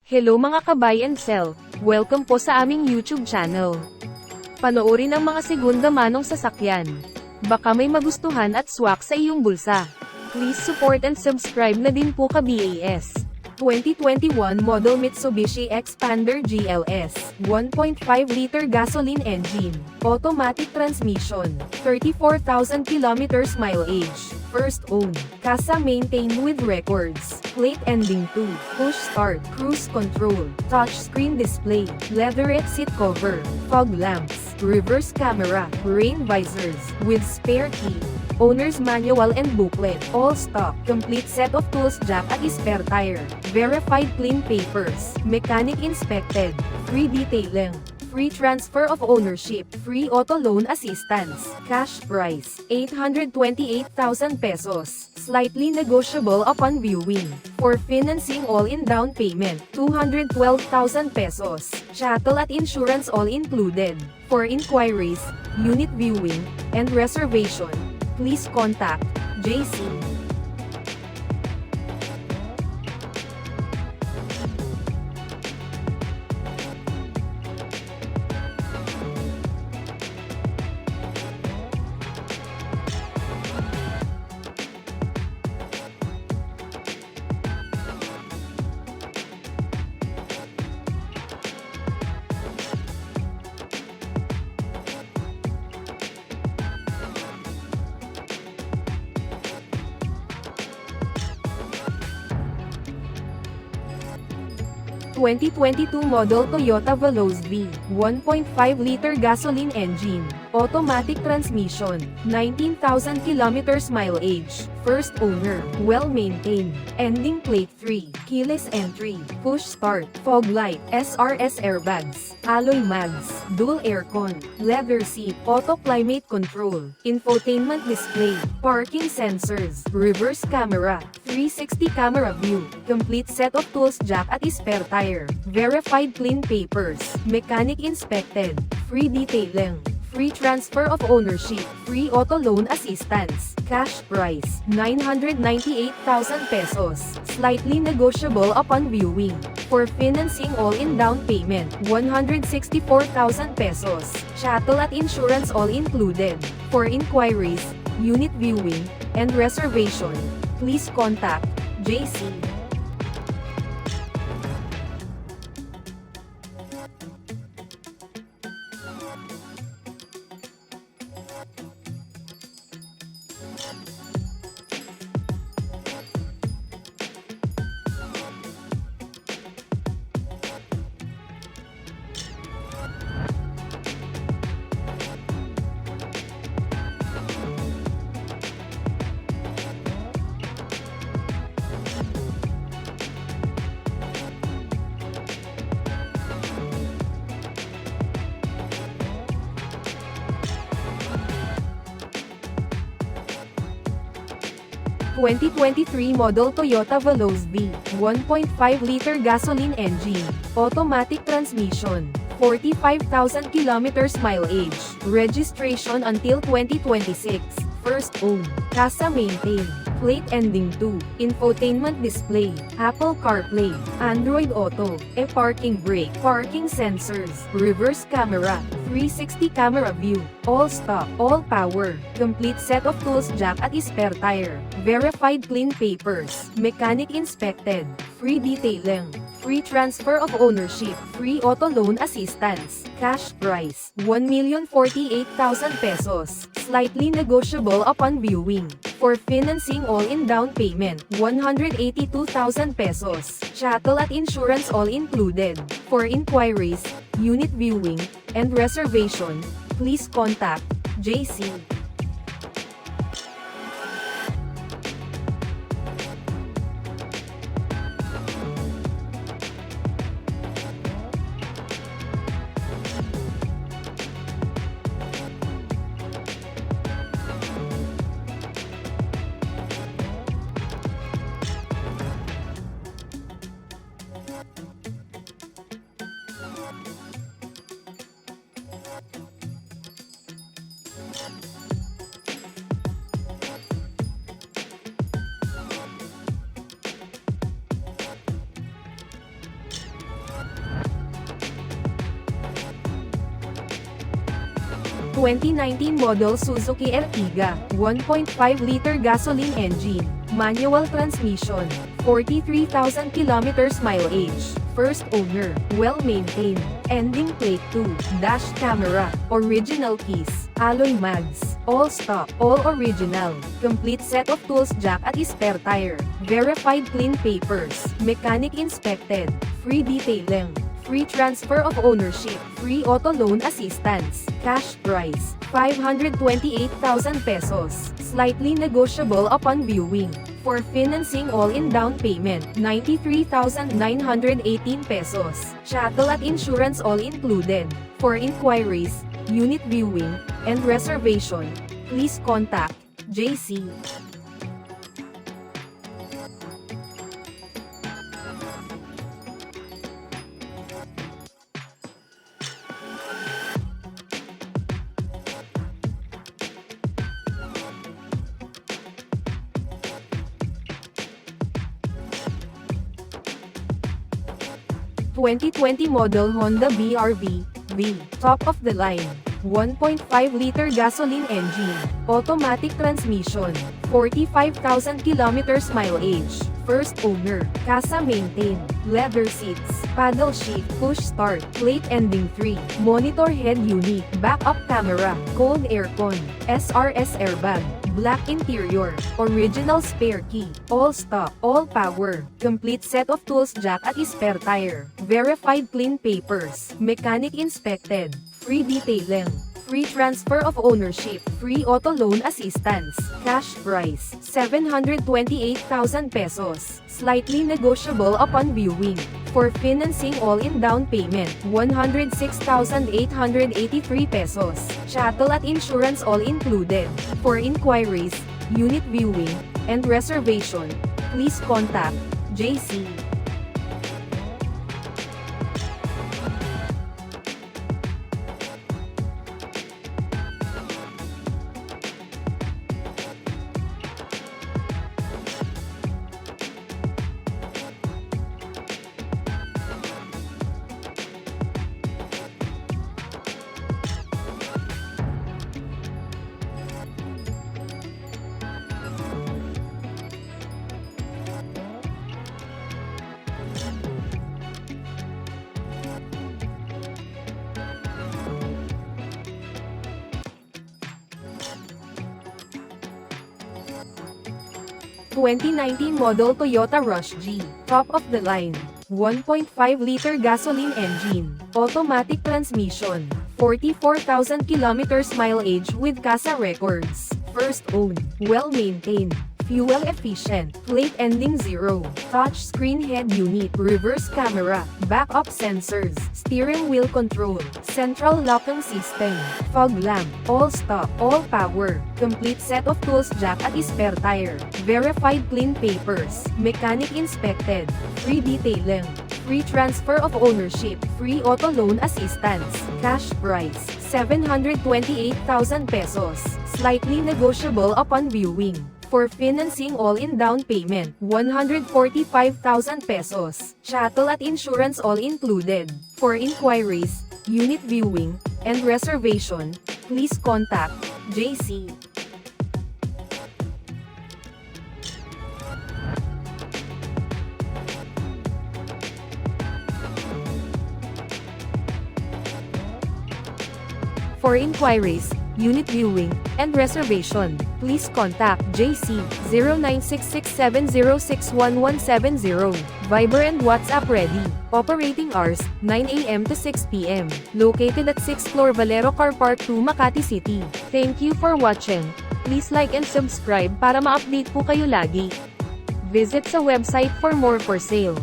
Hello mga ka-buy and sell, welcome po sa aming YouTube channel. Panoorin ang mga segunda manong sasakyan. Baka may magustuhan at swak sa iyong bulsa. Please support and subscribe na din po ka-BAS. 2021 model Mitsubishi Xpander GLS, 1.5-liter gasoline engine, automatic transmission, 34,000 kilometers mileage, first owned, casa maintained with records, plate ending 2, push start, cruise control, touchscreen display, leatherette seat cover, fog lamps, reverse camera, rain visors, with spare key. Owner's manual and booklet, all stock, complete set of tools jack at spare tire, verified clean papers, mechanic inspected, free detailing, free transfer of ownership, free auto loan assistance, cash price, 828,000 pesos, slightly negotiable upon viewing, for financing all-in down payment, 212,000 pesos, chattel at insurance all included, for inquiries, unit viewing, and reservation, please contact Jayce. 2022 model Toyota Veloz V, 1.5-liter gasoline engine, automatic transmission, 19,000 kilometers mileage, first owner, well-maintained, ending plate 3, keyless entry, push start, fog light, SRS airbags, alloy mags, dual aircon, leather seat, auto climate control, infotainment display, parking sensors, reverse camera, 360 camera view, complete set of tools jack at spare tire, verified clean papers, mechanic inspected, free detailing, free transfer of ownership, free auto loan assistance, cash price, 998,000 pesos, slightly negotiable upon viewing, for financing all-in down payment, 164,000 pesos, chattel at insurance all included, for inquiries, unit viewing, and reservation, please contact Jayce. 2023 model Toyota Veloz V, 1.5-liter gasoline engine, automatic transmission, 45,000 kilometers mileage, registration until 2026, first owned, casa maintained, plate ending 2, infotainment display, Apple CarPlay, Android Auto, parking brake, parking sensors, reverse camera, 360 camera view, all stock, all power, complete set of tools jack at spare tire, verified clean papers, mechanic inspected, free detailing, free transfer of ownership, free auto loan assistance, cash price, 1,048,000 pesos, slightly negotiable upon viewing, for financing all-in down payment, 182,000 pesos, chattel at insurance all included, for inquiries, unit viewing, and reservation, please contact Jayce. 「2019 model Suzuki Ertiga, 1.5-liter gasoline engine, manual transmission, 43,000 kilometers mileage, first owner, well-maintained, ending plate 2, dash camera, original keys, alloy mags, all stock, all original, complete set of tools jack at spare tire, verified clean papers, mechanic inspected, free detailing, free transfer of ownership, free auto loan assistance, cash price, 528,000 pesos, slightly negotiable upon viewing. For financing all-in down payment, 93,918 pesos. Chattel at insurance all included. For inquiries, unit viewing, and reservation, please contact Jayce. 2020 model Honda BR-V, top of the line. 1.5-liter gasoline engine, automatic transmission, 45,000 kilometers mileage, first owner, casa maintained, leather seats, paddle shift, push start, plate ending 3, monitor head unit, backup camera, cold aircon, SRS airbag, black interior, original spare key, all stock, all power, complete set of tools jack at spare tire, verified clean papers, mechanic inspected, free detailing, free transfer of ownership, free auto loan assistance, cash price, 728,000 pesos, slightly negotiable upon viewing. For financing all-in down payment, 106,883 pesos, chattel at insurance all included. For inquiries, unit viewing, and reservation, please contact Jayce. (2019 model Toyota Rush G, top of the line, 1.5-liter gasoline engine, automatic transmission, 44,000 kilometers mileage with casa records, first owned, well-maintained, fuel efficient, plate ending 0, touch screen head unit, reverse camera, backup sensors, steering wheel control, central locking system, fog lamp, all stock, all power, complete set of tools jack at spare tire, verified clean papers, mechanic inspected, free detailing, free transfer of ownership, free auto loan assistance, cash price, 728,000 pesos, slightly negotiable upon viewing. For financing all-in down payment, 145,000 pesos, chattel at insurance all included. For inquiries, unit viewing, and reservation, please contact Jayce. For inquiries, unit viewing, and reservation, please contact Jayce, 0966706170, Viber and WhatsApp ready. Operating hours, 9 a.m. to 6 p.m. Located at 6th floor Valero Car Park 2 Makati City. Thank you for watching. Please like and subscribe para ma-update po kayo lagi. Visit sa website for more for sale.